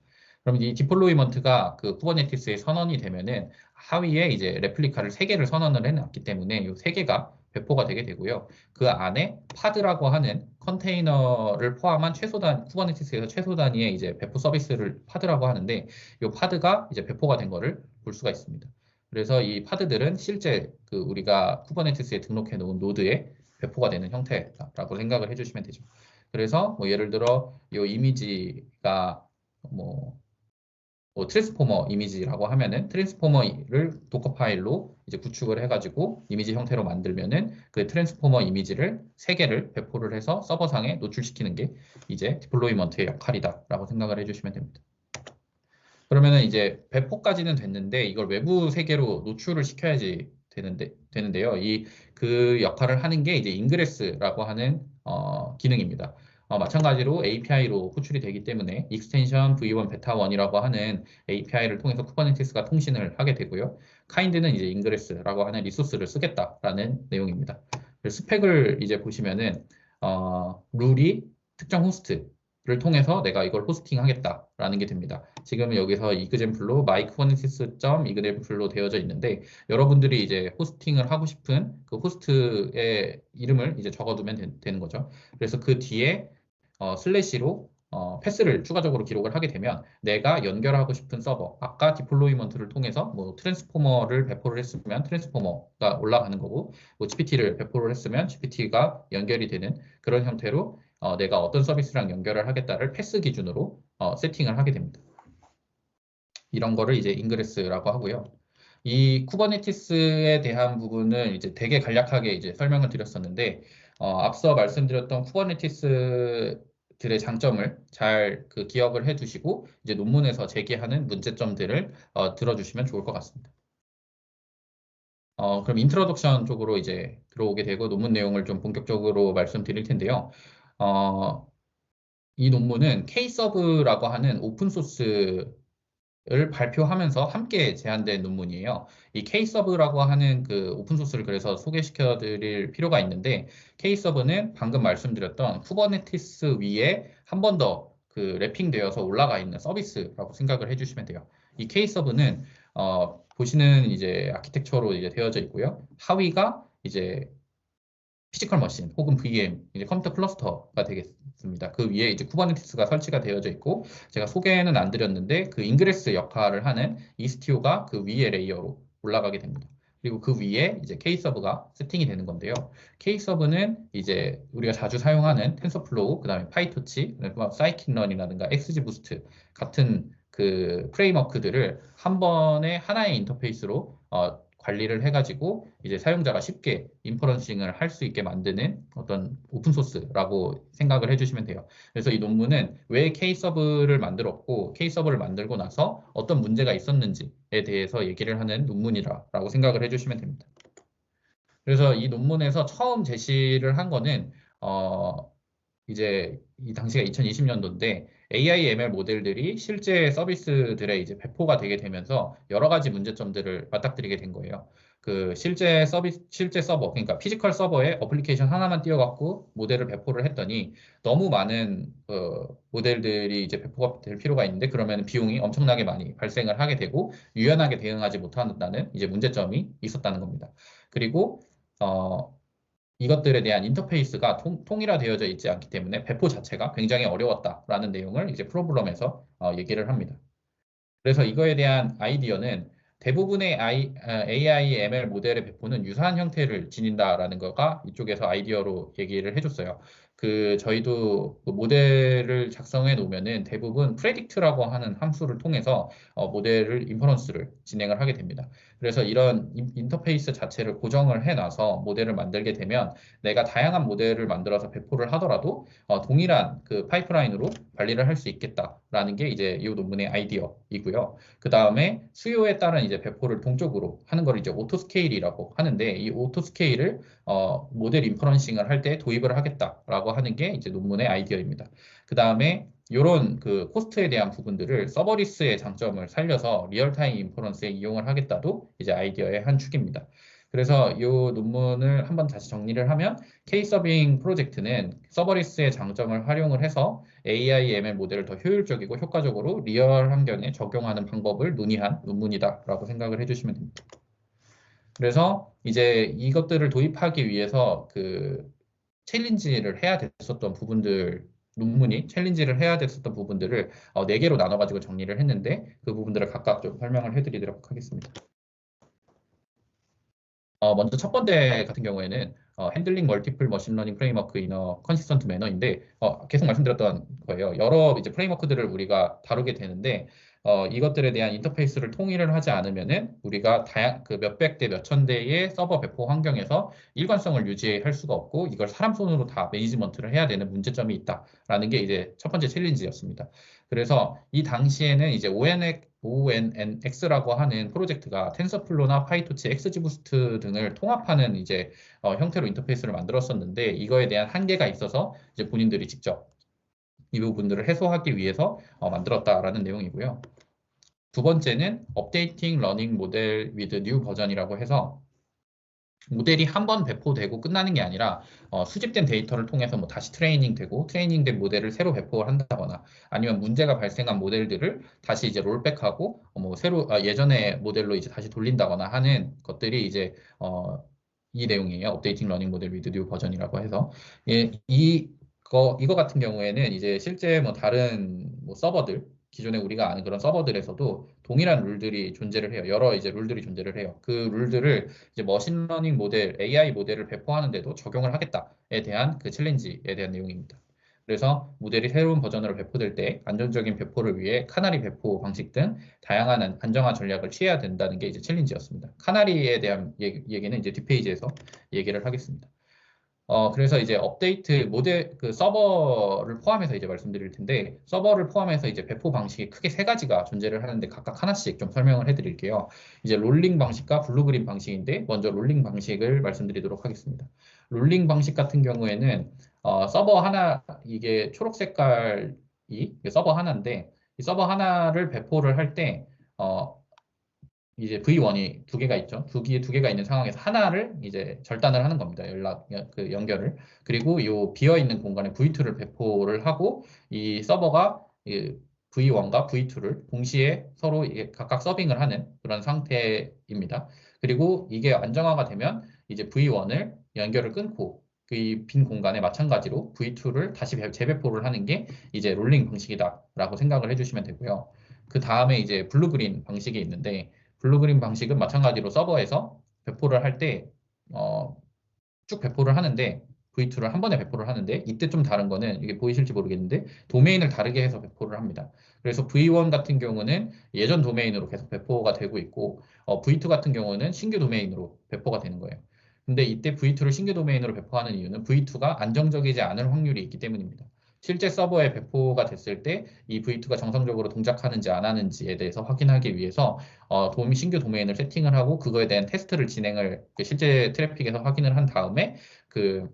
그럼 이 디플로이먼트가 그 쿠버네티스의 선언이 되면은 하위에 이제 레플리카를 3개를 선언을 해놨기 때문에 이 3개가 배포가 되게 되고요. 그 안에 파드라고 하는 컨테이너를 포함한 쿠버네티스에서 최소 단위의 이제 배포 서비스를 파드라고 하는데, 이 파드가 이제 배포가 된 거를 볼 수가 있습니다. 그래서 이 파드들은 실제 그 우리가 쿠버네티스에 등록해 놓은 노드에 배포가 되는 형태라고 생각을 해주시면 되죠. 그래서 뭐 예를 들어 이 이미지가 뭐 트랜스포머 이미지라고 하면은 트랜스포머를 도커 파일로 이제 구축을 해가지고 이미지 형태로 만들면은 그 트랜스포머 이미지를 3개를 배포를 해서 서버상에 노출시키는 게 이제 디플로이먼트의 역할이다라고 생각을 해주시면 됩니다. 그러면은 이제 배포까지는 됐는데 이걸 외부 세계로 노출을 시켜야지 되는데요. 그 역할을 하는 게 이제 인그레스라고 하는 기능입니다. 마찬가지로 API로 호출이 되기 때문에 익스텐션 v1 베타 1이라고 하는 API를 통해서 쿠버네티스가 통신을 하게 되고요. kind는 이제 인그레스라고 하는 리소스를 쓰겠다라는 내용입니다. 스펙을 이제 보시면은 룰이 특정 호스트를 통해서 내가 이걸 호스팅 하겠다라는 게 됩니다. 지금 여기서 이그젠플로 mykubernetes.이그젠플로 되어져 있는데, 여러분들이 이제 호스팅을 하고 싶은 그 호스트의 이름을 이제 적어두면 되는 거죠. 그래서 그 뒤에 슬래시로 패스를 추가적으로 기록을 하게 되면 내가 연결하고 싶은 서버, 아까 디플로이먼트를 통해서 뭐 트랜스포머를 배포를 했으면 트랜스포머가 올라가는 거고, 뭐 GPT를 배포를 했으면 GPT가 연결이 되는 그런 형태로 내가 어떤 서비스랑 연결을 하겠다를 패스 기준으로 세팅을 하게 됩니다. 이런 거를 이제 인그레스라고 하고요. 이 쿠버네티스에 대한 부분을 이제 되게 간략하게 이제 설명을 드렸었는데, 앞서 말씀드렸던 쿠버네티스들의 장점을 잘 그 기억을 해 두시고 이제 논문에서 제기하는 문제점들을 들어주시면 좋을 것 같습니다. 그럼 인트로덕션 쪽으로 이제 들어오게 되고 논문 내용을 좀 본격적으로 말씀드릴 텐데요. 이 논문은 K서브라고 하는 오픈소스 를 발표하면서 함께 제안된 논문이에요. 이 K서브라고 하는 그 오픈소스를 그래서 소개시켜 드릴 필요가 있는데, K서브는 방금 말씀드렸던 쿠버네티스 위에 한 번 더 그 랩핑되어서 올라가 있는 서비스라고 생각을 해주시면 돼요. 이 K서브는 보시는 이제 아키텍처로 이제 되어져 있고요. 하위가 이제 피지컬 머신 혹은 VM, 이제 컴퓨터 클러스터가 되겠습니다. 그 위에 이제 쿠버네티스가 설치가 되어져 있고, 제가 소개는 안 드렸는데 그 인그레스 역할을 하는 이스티오가 그 위에 레이어로 올라가게 됩니다. 그리고 그 위에 이제 K서브가 세팅이 되는 건데요. K서브는 이제 우리가 자주 사용하는 텐서플로우, 그다음에 파이토치, 사이킨런이라든가 XGBoost 같은 그 프레임워크들을 한 번에 하나의 인터페이스로 관리를 해가지고 이제 사용자가 쉽게 인퍼런싱을 할 수 있게 만드는 어떤 오픈 소스라고 생각을 해주시면 돼요. 그래서 이 논문은 왜 K서브를 만들었고 K서브를 만들고 나서 어떤 문제가 있었는지에 대해서 얘기를 하는 논문이라고 생각을 해주시면 됩니다. 그래서 이 논문에서 처음 제시를 한 거는 이제 이 당시가 2020년도인데 AI ML 모델들이 실제 서비스들의 이제 배포가 되게 되면서 여러 가지 문제점들을 맞닥뜨리게 된 거예요. 그 실제 서버, 그러니까 피지컬 서버에 어플리케이션 하나만 띄워갖고 모델을 배포를 했더니 너무 많은 모델들이 이제 배포가 될 필요가 있는데 그러면 비용이 엄청나게 많이 발생을 하게 되고 유연하게 대응하지 못한다는 이제 문제점이 있었다는 겁니다. 그리고 이것들에 대한 인터페이스가 통일화되어져 있지 않기 때문에 배포 자체가 굉장히 어려웠다라는 내용을 이제 프로블럼에서 얘기를 합니다. 그래서 이거에 대한 아이디어는 대부분의 AI, ML 모델의 배포는 유사한 형태를 지닌다라는 거가 이쪽에서 아이디어로 얘기를 해줬어요. 저희도 그 모델을 작성해 놓으면은 대부분 predict라고 하는 함수를 통해서 모델을 인퍼런스를 진행을 하게 됩니다. 그래서 이런 인터페이스 자체를 고정을 해놔서 모델을 만들게 되면 내가 다양한 모델을 만들어서 배포를 하더라도 동일한 그 파이프라인으로 관리를 할 수 있겠다라는 게 이제 이 논문의 아이디어이고요. 그 다음에 수요에 따른 이제 배포를 동적으로 하는 걸 이제 오토 스케일이라고 하는데 이 오토 스케일을 모델 인퍼런싱을 할 때 도입을 하겠다라고 하는 게 이제 논문의 아이디어입니다. 그 다음에 이런 그 코스트에 대한 부분들을 서버리스의 장점을 살려서 리얼타임 인퍼런스에 이용을 하겠다도 이제 아이디어의 한 축입니다. 그래서 이 논문을 한번 다시 정리를 하면 K-서빙 프로젝트는 서버리스의 장점을 활용을 해서 AI, ML 모델을 더 효율적이고 효과적으로 리얼 환경에 적용하는 방법을 논의한 논문이다라고 생각을 해주시면 됩니다. 그래서 이제 이것들을 도입하기 위해서 그 챌린지를 해야 됐었던 부분들, 논문이 챌린지를 해야 됐었던 부분들을 4개로 나눠가지고 정리를 했는데 그 부분들을 각각 좀 설명을 해드리도록 하겠습니다. 먼저 첫 번째 같은 경우에는 핸들링 멀티플 머신러닝 프레임워크 인어 컨시스턴트 매너인데 계속 말씀드렸던 거예요. 여러 이제 프레임워크들을 우리가 다루게 되는데 이것들에 대한 인터페이스를 통일을 하지 않으면은 우리가 그 몇백 대 몇천 대의 서버 배포 환경에서 일관성을 유지할 수가 없고 이걸 사람 손으로 다 매니지먼트를 해야 되는 문제점이 있다라는 게 이제 첫 번째 챌린지였습니다. 그래서 이 당시에는 이제 ONNX라고 하는 프로젝트가 텐서플로나 파이토치, XGBoost 등을 통합하는 이제 형태로 인터페이스를 만들었었는데 이거에 대한 한계가 있어서 이제 본인들이 직접 이 부분들을 해소하기 위해서 만들었다라는 내용이고요. 두 번째는 업데이팅 러닝 모델 with new 버전이라고 해서 모델이 한 번 배포되고 끝나는 게 아니라 수집된 데이터를 통해서 뭐 다시 트레이닝되고 트레이닝된 모델을 새로 배포를 한다거나 아니면 문제가 발생한 모델들을 다시 이제 롤백하고 뭐 새로 예전의 모델로 이제 다시 돌린다거나 하는 것들이 이제 이 내용이에요. 업데이팅 러닝 모델 위드 뉴 버전이라고 해서 이거 같은 경우에는 이제 실제 뭐 다른 뭐 서버들 기존에 우리가 아는 그런 서버들에서도 동일한 룰들이 존재를 해요. 여러 이제 룰들이 존재를 해요. 그 룰들을 이제 머신러닝 모델, AI 모델을 배포하는데도 적용을 하겠다에 대한 그 챌린지에 대한 내용입니다. 그래서 모델이 새로운 버전으로 배포될 때 안정적인 배포를 위해 카나리 배포 방식 등 다양한 안정화 전략을 취해야 된다는 게 이제 챌린지였습니다. 카나리에 대한 얘기는 이제 뒷페이지에서 얘기를 하겠습니다. 그래서 이제 업데이트 모델 그 서버를 포함해서 이제 말씀드릴 텐데 서버를 포함해서 이제 배포 방식이 크게 세 가지가 존재를 하는데 각각 하나씩 좀 설명을 해드릴게요. 이제 롤링 방식과 블루그린 방식인데 먼저 롤링 방식을 말씀드리도록 하겠습니다. 롤링 방식 같은 경우에는 서버 하나 이게 초록 색깔이 서버 하나인데 이 서버 하나를 배포를 할때 이제 V1이 두 개가 있죠. 두 개가 있는 상황에서 하나를 이제 절단을 하는 겁니다. 그 연결을. 그리고 이 비어 있는 공간에 V2를 배포를 하고 이 서버가 이 V1과 V2를 동시에 서로 이게 각각 서빙을 하는 그런 상태입니다. 그리고 이게 안정화가 되면 이제 V1을 연결을 끊고 그 빈 공간에 마찬가지로 V2를 다시 재배포를 하는 게 이제 롤링 방식이다라고 생각을 해주시면 되고요. 그 다음에 이제 블루그린 방식이 있는데 블루그린 방식은 마찬가지로 서버에서 배포를 할 때 쭉 배포를 하는데 V2를 한 번에 배포를 하는데 이때 좀 다른 거는 이게 보이실지 모르겠는데 도메인을 다르게 해서 배포를 합니다. 그래서 V1 같은 경우는 예전 도메인으로 계속 배포가 되고 있고 V2 같은 경우는 신규 도메인으로 배포가 되는 거예요. 근데 이때 V2를 신규 도메인으로 배포하는 이유는 V2가 안정적이지 않을 확률이 있기 때문입니다. 실제 서버에 배포가 됐을 때 이 V2가 정상적으로 동작하는지 안 하는지에 대해서 확인하기 위해서 신규 도메인을 세팅을 하고 그거에 대한 테스트를 진행을 실제 트래픽에서 확인을 한 다음에 그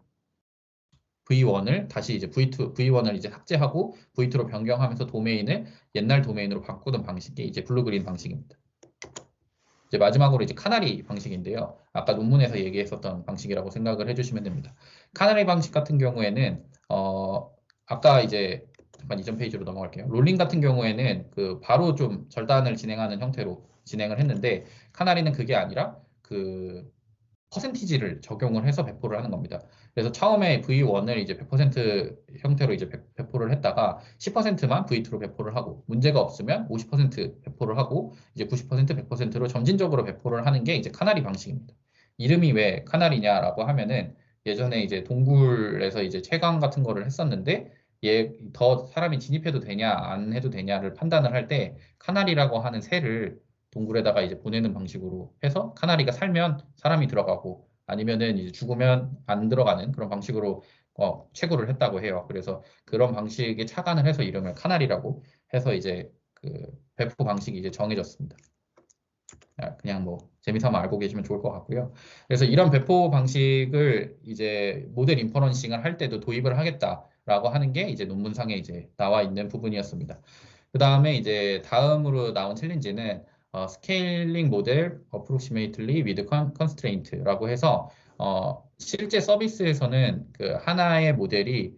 V1을 다시 이제 V1을 이제 삭제하고 V2로 변경하면서 도메인을 옛날 도메인으로 바꾸는 방식이 이제 블루그린 방식입니다. 이제 마지막으로 이제 카나리 방식인데요. 아까 논문에서 얘기했었던 방식이라고 생각을 해주시면 됩니다. 카나리 방식 같은 경우에는 아까 이제 잠깐 이전 페이지로 넘어갈게요. 롤링 같은 경우에는 그 바로 좀 절단을 진행하는 형태로 진행을 했는데 카나리는 그게 아니라 그 퍼센티지를 적용을 해서 배포를 하는 겁니다. 그래서 처음에 V1을 이제 100% 형태로 이제 배포를 했다가 10%만 V2로 배포를 하고 문제가 없으면 50% 배포를 하고 이제 90% 100%로 점진적으로 배포를 하는 게 이제 카나리 방식입니다. 이름이 왜 카나리냐라고 하면은 예전에 이제 동굴에서 이제 채광 같은 거를 했었는데 얘 더 사람이 진입해도 되냐 안 해도 되냐를 판단을 할 때 카나리라고 하는 새를 동굴에다가 이제 보내는 방식으로 해서 카나리가 살면 사람이 들어가고 아니면은 이제 죽으면 안 들어가는 그런 방식으로 채굴을 했다고 해요. 그래서 그런 방식에 착안을 해서 이름을 카나리라고 해서 이제 그 배포 방식이 이제 정해졌습니다. 그냥 뭐 재미삼아 알고 계시면 좋을 것 같고요. 그래서 이런 배포 방식을 이제 모델 인퍼런싱을 할 때도 도입을 하겠다라고 하는 게 이제 논문상에 이제 나와 있는 부분이었습니다. 그 다음에 이제 다음으로 나온 챌린지는 스케일링 모델 approximately with constraint라고 해서 실제 서비스에서는 그 하나의 모델이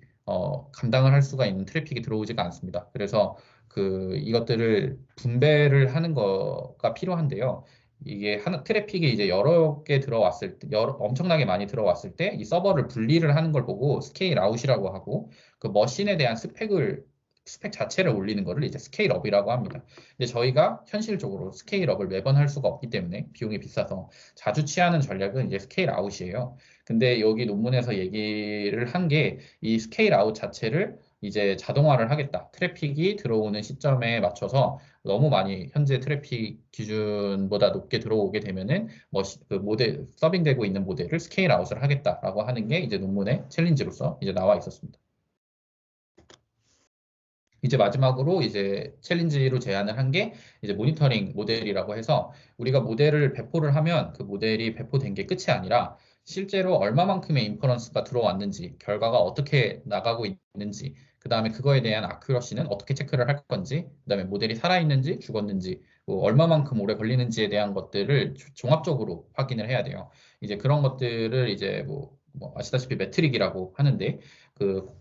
감당을 할 수가 있는 트래픽이 들어오지가 않습니다. 그래서 그 이것들을 분배를 하는 거가 필요한데요. 이게 하나 트래픽이 이제 여러 개 들어왔을 때, 엄청나게 많이 들어왔을 때 이 서버를 분리를 하는 걸 보고 스케일 아웃이라고 하고 그 머신에 대한 스펙 자체를 올리는 거를 이제 스케일 업이라고 합니다. 근데 저희가 현실적으로 스케일 업을 매번 할 수가 없기 때문에 비용이 비싸서 자주 취하는 전략은 이제 스케일 아웃이에요. 근데 여기 논문에서 얘기를 한 게 이 스케일 아웃 자체를 이제 자동화를 하겠다. 트래픽이 들어오는 시점에 맞춰서 너무 많이 현재 트래픽 기준보다 높게 들어오게 되면은 그 모델 서빙되고 있는 모델을 스케일 아웃을 하겠다라고 하는 게 이제 논문의 챌린지로서 이제 나와 있었습니다. 이제 마지막으로 이제 챌린지로 제안을 한 게 이제 모니터링 모델이라고 해서 우리가 모델을 배포를 하면 그 모델이 배포된 게 끝이 아니라 실제로 얼마만큼의 인퍼런스가 들어왔는지, 결과가 어떻게 나가고 있는지, 그 다음에 그거에 대한 아큐러시는 어떻게 체크를 할 건지, 그 다음에 모델이 살아있는지 죽었는지, 뭐 얼마만큼 오래 걸리는지에 대한 것들을 종합적으로 확인을 해야 돼요. 이제 그런 것들을 이제 뭐 아시다시피 매트릭이라고 하는데 그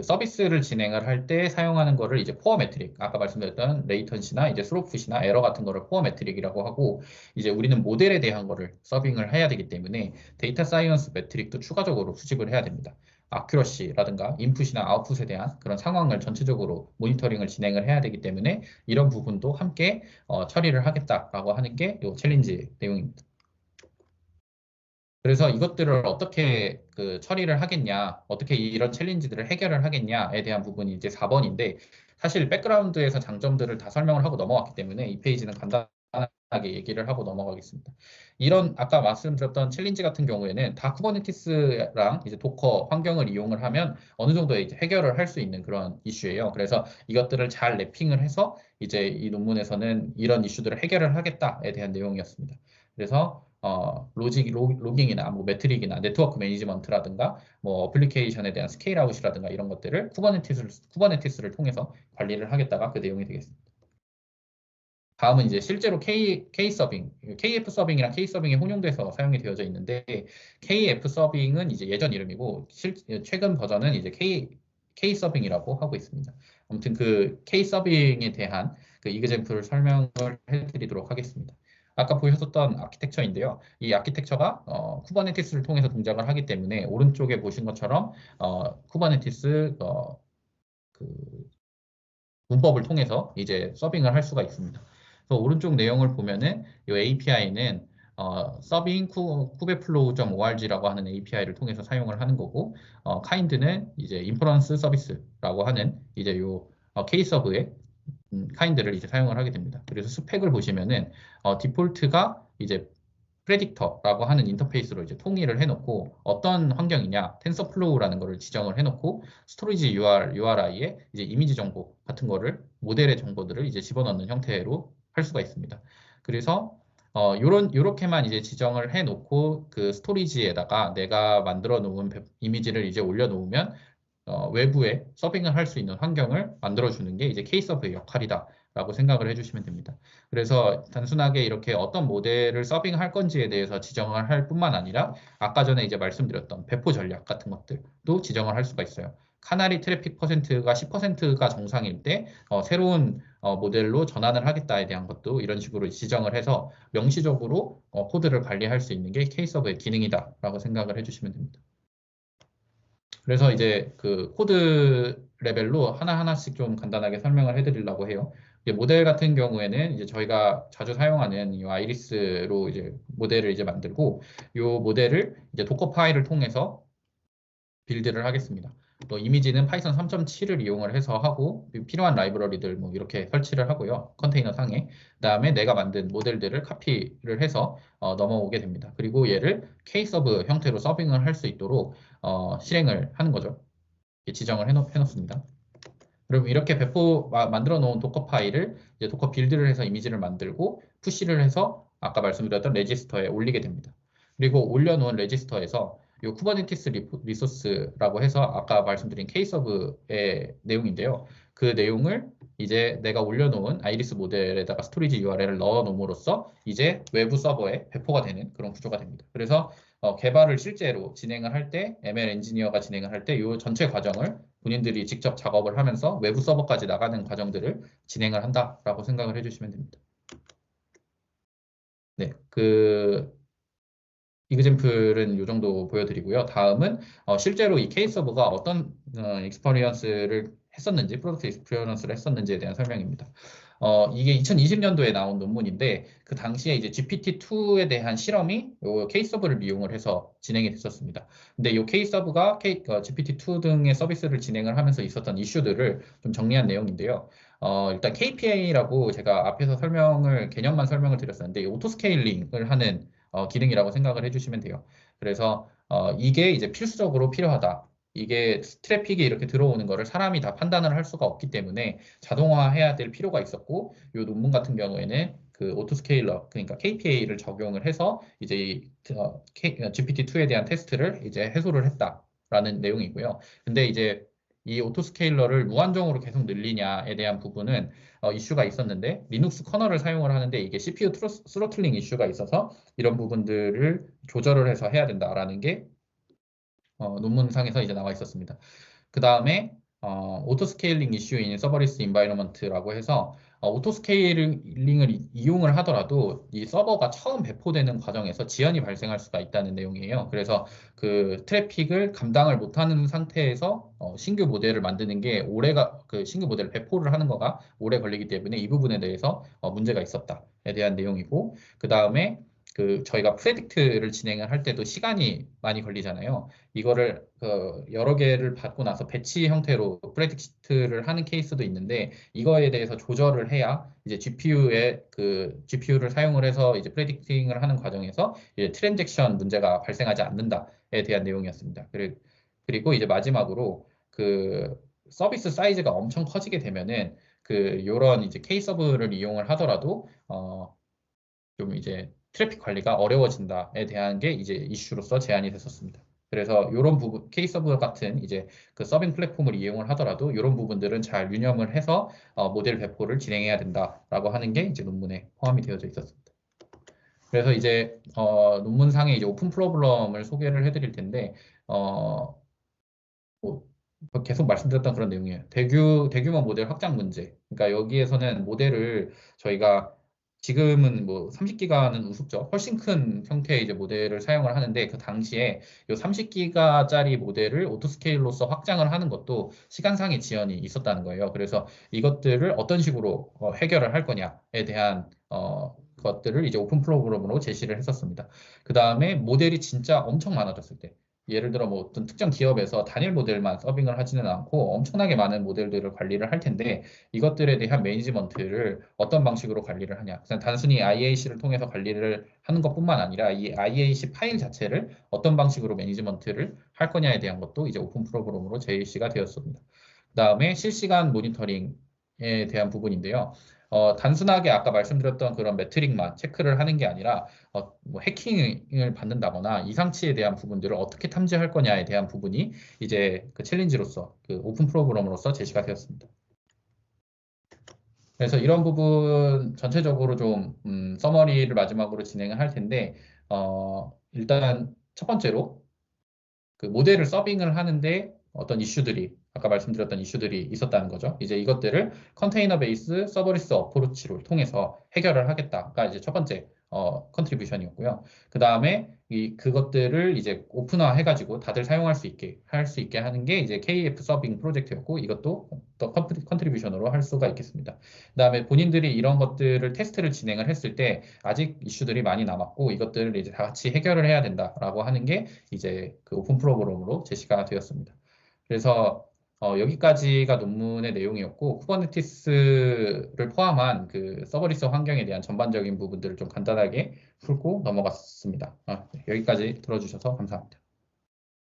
서비스를 진행을 할 때 사용하는 거를 이제 코어 매트릭, 아까 말씀드렸던 레이턴시나 이제 스로프시나 에러 같은 거를 코어 매트릭이라고 하고, 이제 우리는 모델에 대한 거를 서빙을 해야 되기 때문에 데이터 사이언스 매트릭도 추가적으로 수집을 해야 됩니다. 아큐러시라든가 인풋이나 아웃풋에 대한 그런 상황을 전체적으로 모니터링을 진행을 해야 되기 때문에 이런 부분도 함께 처리를 하겠다라고 하는 게 이 챌린지 내용입니다. 그래서 이것들을 어떻게 그 처리를 하겠냐, 어떻게 이런 챌린지들을 해결을 하겠냐에 대한 부분이 이제 4번인데, 사실 백그라운드에서 장점들을 다 설명을 하고 넘어갔기 때문에 이 페이지는 간단하게 얘기를 하고 넘어가겠습니다. 이런 아까 말씀드렸던 챌린지 같은 경우에는 다 쿠버네티스랑 이제 도커 환경을 이용을 하면 어느 정도 이제 해결을 할 수 있는 그런 이슈예요. 그래서 이것들을 잘 랩핑을 해서 이제 이 논문에서는 이런 이슈들을 해결을 하겠다에 대한 내용이었습니다. 그래서 로깅이나 뭐 매트릭이나 네트워크 매니지먼트라든가 뭐 어플리케이션에 대한 스케일 아웃이라든가 이런 것들을 쿠버네티스를 통해서 관리를 하겠다가 그 내용이 되겠습니다. 다음은 이제 실제로 K 서빙, KF 서빙이랑 K 서빙이 혼용돼서 사용이 되어져 있는데 KF 서빙은 이제 예전 이름이고 최근 버전은 이제 K 서빙이라고 하고 있습니다. 아무튼 그 K 서빙에 대한 그 이그젬플을 설명을 해드리도록 하겠습니다. 아까 보셨던 아키텍처인데요. 이 아키텍처가 쿠버네티스를 통해서 동작을 하기 때문에 오른쪽에 보신 것처럼 쿠버네티스 그 문법을 통해서 이제 서빙을 할 수가 있습니다. 그래서 오른쪽 내용을 보면은 이 API는 서빙 kubeflow.org라고 하는 API를 통해서 사용을 하는 거고, kind는 이제 인퍼런스 서비스라고 하는 이제 요 K서브의 카인드를 이제 사용을 하게 됩니다. 그래서 스펙을 보시면은 디폴트가 이제 프레딕터라고 하는 인터페이스로 이제 통일을 해놓고 어떤 환경이냐 텐서플로우라는 거를 지정을 해놓고 스토리지 URI에 이제 이미지 정보 같은 거를 모델의 정보들을 이제 집어넣는 형태로 할 수가 있습니다. 그래서 요렇게만 이제 지정을 해놓고 그 스토리지에다가 내가 만들어 놓은 이미지를 이제 올려놓으면 외부에 서빙을 할 수 있는 환경을 만들어주는 게 이제 K서브의 역할이다라고 생각을 해주시면 됩니다. 그래서 단순하게 이렇게 어떤 모델을 서빙할 건지에 대해서 지정을 할 뿐만 아니라 아까 전에 이제 말씀드렸던 배포 전략 같은 것들도 지정을 할 수가 있어요. 카나리 트래픽 퍼센트가 10%가 정상일 때 새로운 모델로 전환을 하겠다에 대한 것도 이런 식으로 지정을 해서 명시적으로 코드를 관리할 수 있는 게 K서브의 기능이다라고 생각을 해주시면 됩니다. 그래서 이제 그 코드 레벨로 하나하나씩 좀 간단하게 설명을 해드리려고 해요. 이제 모델 같은 경우에는 이제 저희가 자주 사용하는 이 아이리스로 이제 모델을 이제 만들고 이 모델을 이제 도커 파일을 통해서 빌드를 하겠습니다. 또 이미지는 파이썬 3.7을 이용을 해서 하고 필요한 라이브러리들 뭐 이렇게 설치를 하고요. 컨테이너 상에. 그다음에 내가 만든 모델들을 카피를 해서 넘어오게 됩니다. 그리고 얘를 K서브 형태로 서빙을 할 수 있도록 실행을 하는 거죠. 지정을 해놓습니다. 그럼 이렇게 만들어 놓은 도커 파일을 이제 도커 빌드를 해서 이미지를 만들고 푸시를 해서 아까 말씀드렸던 레지스터에 올리게 됩니다. 그리고 올려놓은 레지스터에서 이 쿠버네티스 리소스라고 해서 아까 말씀드린 K서브의 내용인데요. 그 내용을 이제 내가 올려놓은 아이리스 모델에다가 스토리지 URL을 넣어 놓음으로써 이제 외부 서버에 배포가 되는 그런 구조가 됩니다. 그래서 개발을 실제로 진행을 할 때 ML 엔지니어가 진행을 할 때 이 전체 과정을 본인들이 직접 작업을 하면서 외부 서버까지 나가는 과정들을 진행을 한다라고 생각을 해주시면 됩니다. 네, 이그젬플은 이 정도 보여드리고요. 다음은 실제로 이 K서버가 어떤 익스퍼리언스를 했었는지, 프로덕트 익스퍼리언스를 했었는지에 대한 설명입니다. 이게 2020년도에 나온 논문인데 그 당시에 이제 GPT-2에 대한 실험이 요 K서버를 이용을 해서 진행이 됐었습니다. 근데 이 K서버가 GPT-2 등의 서비스를 진행을 하면서 있었던 이슈들을 좀 정리한 내용인데요. 일단 KPA라고 제가 앞에서 개념만 설명을 드렸었는데 이 오토스케일링을 하는 기능이라고 생각을 해주시면 돼요. 그래서 이게 이제 필수적으로 필요하다. 이게 트래픽이 이렇게 들어오는 거를 사람이 다 판단을 할 수가 없기 때문에 자동화해야 될 필요가 있었고, 이 논문 같은 경우에는 그 오토스케일러, 그러니까 KPA를 적용을 해서 이제 GPT-2에 대한 테스트를 이제 해소를 했다라는 내용이고요. 근데 이제 이 오토스케일러를 무한정으로 계속 늘리냐에 대한 부분은 이슈가 있었는데 리눅스 커널을 사용을 하는데 이게 CPU 스로틀링 이슈가 있어서 이런 부분들을 조절을 해서 해야 된다라는 게 논문상에서 이제 나와 있었습니다. 그 다음에 오토스케일링 이슈인 서버리스 인바이러먼트라고 해서 오토스케일링을 이용을 하더라도 이 서버가 처음 배포되는 과정에서 지연이 발생할 수가 있다는 내용이에요. 그래서 그 트래픽을 감당을 못하는 상태에서 신규 모델을 만드는 게 그 신규 모델 배포를 하는 거가 오래 걸리기 때문에 이 부분에 대해서 문제가 있었다에 대한 내용이고, 그 다음에 저희가 프레딕트를 진행을 할 때도 시간이 많이 걸리잖아요. 이거를 여러 개를 받고 나서 배치 형태로 프레딕트를 하는 케이스도 있는데 이거에 대해서 조절을 해야 이제 GPU를 사용을 해서 이제 프레딕팅을 하는 과정에서 이제 트랜잭션 문제가 발생하지 않는다에 대한 내용이었습니다. 그리고 이제 마지막으로 그 서비스 사이즈가 엄청 커지게 되면은 요런 이제 K서브를 이용을 하더라도 좀 이제 트래픽 관리가 어려워진다에 대한 게 이제 이슈로서 제안이 됐었습니다. 그래서 이런 부분, K서브 같은 이제 그 서빙 플랫폼을 이용을 하더라도 이런 부분들은 잘 유념을 해서 모델 배포를 진행해야 된다라고 하는 게 이제 논문에 포함이 되어져 있었습니다. 그래서 이제 논문상에 이제 오픈 프로블럼을 소개를 해드릴 텐데 뭐 계속 말씀드렸던 그런 내용이에요. 대규모 모델 확장 문제. 그러니까 여기에서는 모델을 저희가 지금은 뭐 30기가는 우습죠. 훨씬 큰 형태의 이제 모델을 사용을 하는데 그 당시에 이 30기가짜리 모델을 오토스케일로서 확장을 하는 것도 시간상의 지연이 있었다는 거예요. 그래서 이것들을 어떤 식으로 해결을 할 거냐에 대한 것들을 이제 오픈 프로그램으로 제시를 했었습니다. 그 다음에 모델이 진짜 엄청 많아졌을 때 예를 들어 뭐 어떤 특정 기업에서 단일 모델만 서빙을 하지는 않고 엄청나게 많은 모델들을 관리를 할 텐데 이것들에 대한 매니지먼트를 어떤 방식으로 관리를 하냐. 그냥 단순히 IAC를 통해서 관리를 하는 것뿐만 아니라 이 IAC 파일 자체를 어떤 방식으로 매니지먼트를 할 거냐에 대한 것도 이제 오픈 프로그램으로 제시가 되었습니다. 그다음에 실시간 모니터링에 대한 부분인데요. 단순하게 아까 말씀드렸던 그런 매트릭만 체크를 하는 게 아니라 뭐 해킹을 받는다거나 이상치에 대한 부분들을 어떻게 탐지할 거냐에 대한 부분이 이제 그 챌린지로서 그 오픈 프로그램으로서 제시가 되었습니다. 그래서 이런 부분 전체적으로 좀 서머리를 마지막으로 진행을 할 텐데 일단 첫 번째로 그 모델을 서빙을 하는데 어떤 이슈들이 아까 말씀드렸던 이슈들이 있었다는 거죠. 이제 이것들을 컨테이너 베이스 서버리스 어프로치를 통해서 해결을 하겠다가 이제 첫 번째 컨트리뷰션이었고요. 그 다음에 그것들을 이제 오픈화 해가지고 다들 사용할 수 있게 할 수 있게 하는 게 이제 KF 서빙 프로젝트였고 이것도 더 컨트리뷰션으로 할 수가 있겠습니다. 그 다음에 본인들이 이런 것들을 테스트를 진행을 했을 때 아직 이슈들이 많이 남았고 이것들을 이제 다 같이 해결을 해야 된다라고 하는 게 이제 그 오픈 프로그램으로 제시가 되었습니다. 그래서 여기까지가 논문의 내용이었고 쿠버네티스를 포함한 그 서버리스 환경에 대한 전반적인 부분들을 좀 간단하게 풀고 넘어갔습니다. 네, 여기까지 들어주셔서 감사합니다.